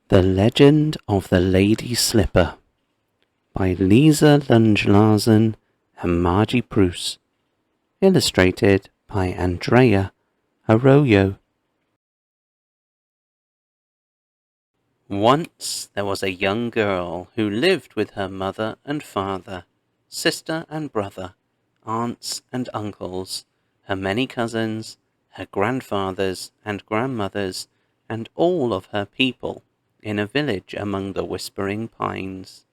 The Legend of the Lady Slipper by Lisa Lunge-Larsen and Margie Pruce. Illustrated by Andrea Arroyo. Once there was a young girl who lived with her mother and father, sister and brother, aunts and uncles, her many cousins, her grandfathers and grandmothers, and all of her people, in a village among the whispering pines.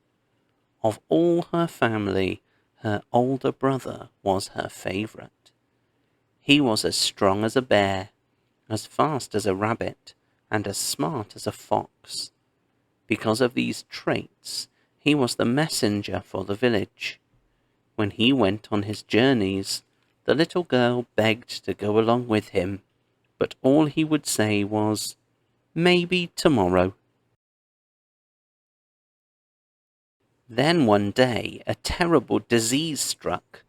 Of all her family, her older brother was her favourite. He was as strong as a bear, as fast as a rabbit, and as smart as a fox. Because of these traits, he was the messenger for the village. When he went on his journeys, the little girl begged to go along with him, but all he would say was, "Maybe tomorrow." Then one day a terrible disease struck.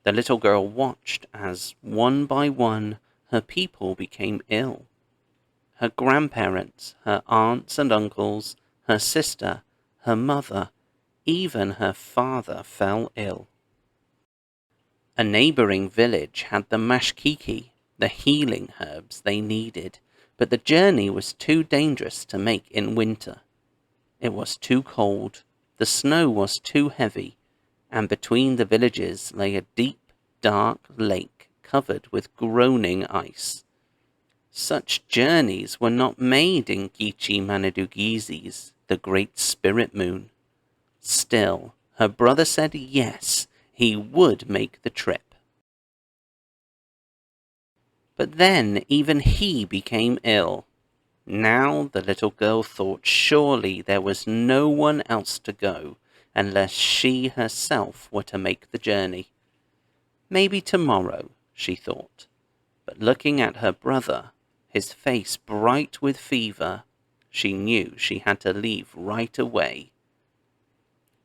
The little girl watched as, one by one, her people became ill. Her grandparents, her aunts and uncles, her sister, her mother, even her father fell ill. A neighbouring village had the mashkiki, the healing herbs they needed, but the journey was too dangerous to make in winter. It was too cold. The snow was too heavy, and between the villages lay a deep, dark lake covered with groaning ice. Such journeys were not made in Gichi Manadugizis, the great spirit moon. Still, her brother said yes, he would make the trip. But then even he became ill. Now the little girl thought surely there was no one else to go unless she herself were to make the journey. Maybe tomorrow, she thought, but looking at her brother, his face bright with fever, she knew she had to leave right away.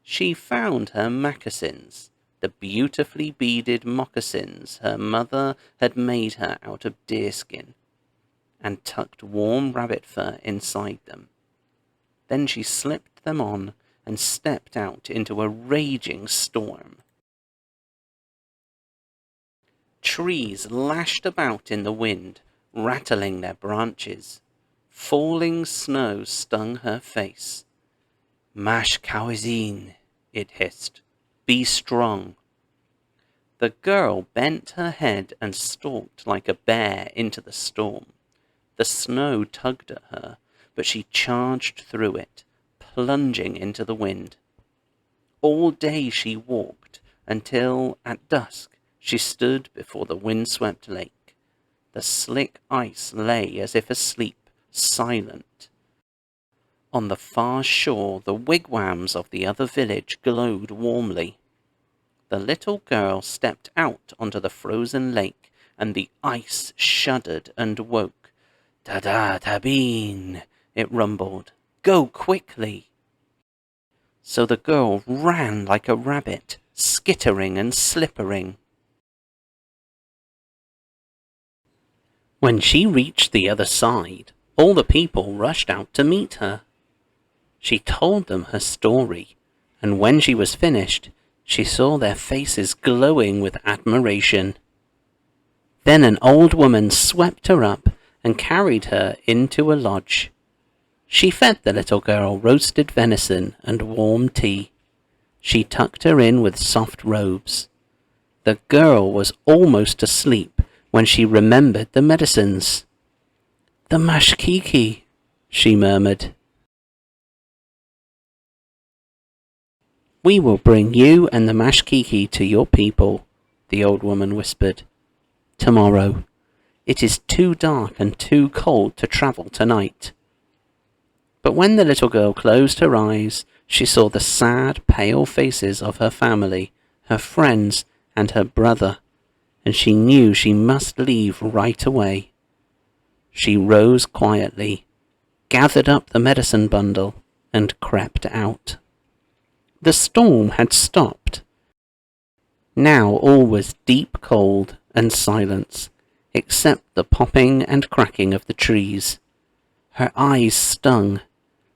She found her moccasins, the beautifully beaded moccasins her mother had made her out of deerskin, and tucked warm rabbit fur inside them. Then she slipped them on and stepped out into a raging storm. Trees lashed about in the wind, rattling their branches. Falling snow stung her face. "Mash Kawazine," it hissed. "Be strong." The girl bent her head and stalked like a bear into the storm. The snow tugged at her, but she charged through it, plunging into the wind. All day she walked, until, at dusk, she stood before the windswept lake. The slick ice lay as if asleep, silent. On the far shore, the wigwams of the other village glowed warmly. The little girl stepped out onto the frozen lake, and the ice shuddered and woke. "Ta-da, Tabine," it rumbled. "Go quickly." So the girl ran like a rabbit, skittering and slippering. When she reached the other side, all the people rushed out to meet her. She told them her story, and when she was finished, she saw their faces glowing with admiration. Then an old woman swept her up and carried her into a lodge. She fed the little girl roasted venison and warm tea. She tucked her in with soft robes. The girl was almost asleep when she remembered the medicines. "The mashkiki," she murmured. "We will bring you and the mashkiki to your people," the old woman whispered. "Tomorrow. It is too dark and too cold to travel tonight." But when the little girl closed her eyes, she saw the sad, pale faces of her family, her friends, and her brother, and she knew she must leave right away. She rose quietly, gathered up the medicine bundle, and crept out. The storm had stopped. Now all was deep cold and silence, except the popping and cracking of the trees. Her eyes stung.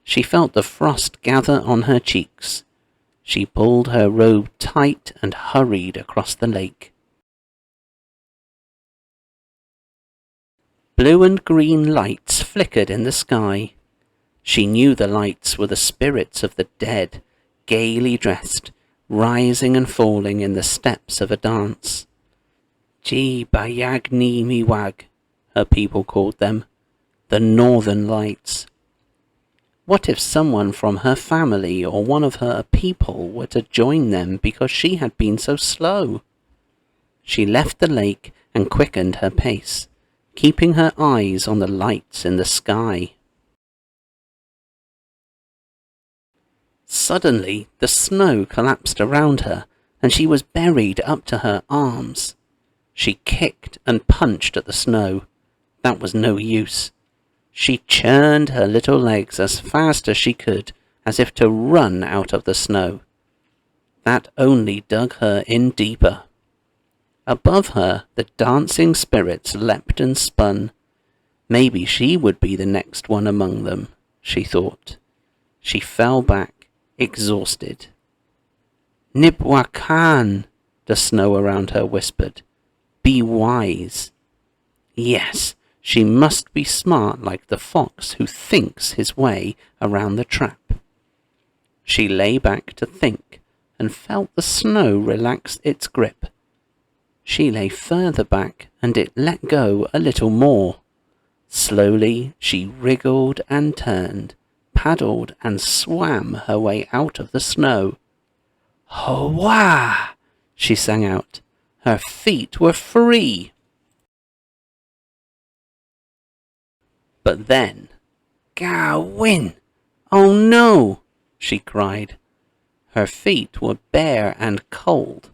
She felt the frost gather on her cheeks. She pulled her robe tight and hurried across the lake. Blue and green lights flickered in the sky. She knew the lights were the spirits of the dead, gaily dressed, rising and falling in the steps of a dance. Ji Bayagni Miwag, her people called them, the Northern Lights. What if someone from her family or one of her people were to join them because she had been so slow? She left the lake and quickened her pace, keeping her eyes on the lights in the sky. Suddenly, the snow collapsed around her, and she was buried up to her arms. She kicked and punched at the snow. That was no use. She churned her little legs as fast as she could, as if to run out of the snow. That only dug her in deeper. Above her, the dancing spirits leapt and spun. Maybe she would be the next one among them, she thought. She fell back, exhausted. Nibwakan, the snow around her whispered. Be wise. Yes, she must be smart like the fox who thinks his way around the trap. She lay back to think and felt the snow relax its grip. She lay further back and it let go a little more. Slowly she wriggled and turned, paddled and swam her way out of the snow. Ho-wah! She sang out. Her feet were free. But then, Gawin! Oh no! She cried. Her feet were bare and cold.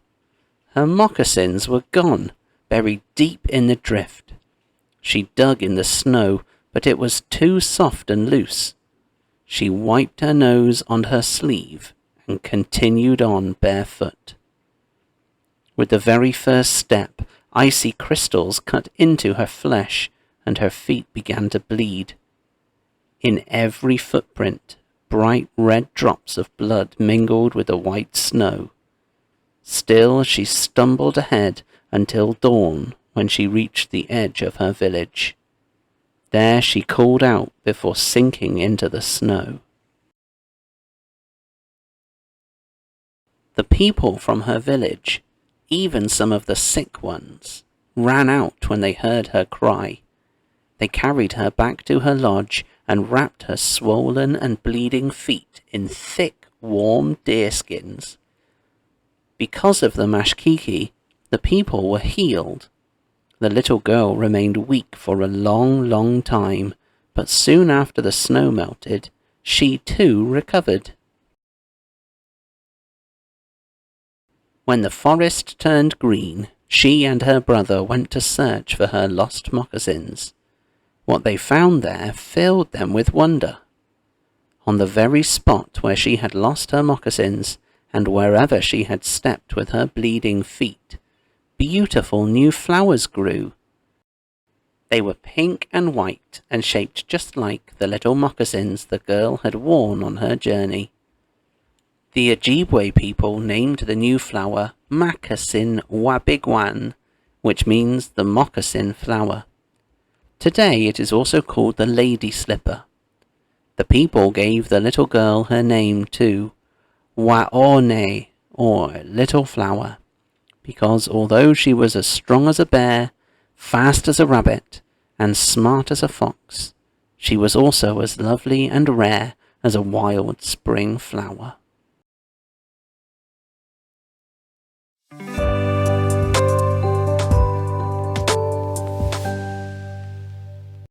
Her moccasins were gone, buried deep in the drift. She dug in the snow, but it was too soft and loose. She wiped her nose on her sleeve and continued on barefoot. With the very first step, icy crystals cut into her flesh, and her feet began to bleed. In every footprint, bright red drops of blood mingled with the white snow. Still she stumbled ahead until dawn, when she reached the edge of her village. There she called out before sinking into the snow. The people from her village, even some of the sick ones, ran out when they heard her cry. They carried her back to her lodge and wrapped her swollen and bleeding feet in thick, warm deerskins. Because of the mashkiki, the people were healed. The little girl remained weak for a long, long time, but soon after the snow melted, she too recovered. When the forest turned green, she and her brother went to search for her lost moccasins. What they found there filled them with wonder. On the very spot where she had lost her moccasins, and wherever she had stepped with her bleeding feet, beautiful new flowers grew. They were pink and white and shaped just like the little moccasins the girl had worn on her journey. The Ojibwe people named the new flower Moccasin Wabigwan, which means the moccasin flower. Today it is also called the lady slipper. The people gave the little girl her name too, Waone, or little flower, because although she was as strong as a bear, fast as a rabbit, and smart as a fox, she was also as lovely and rare as a wild spring flower.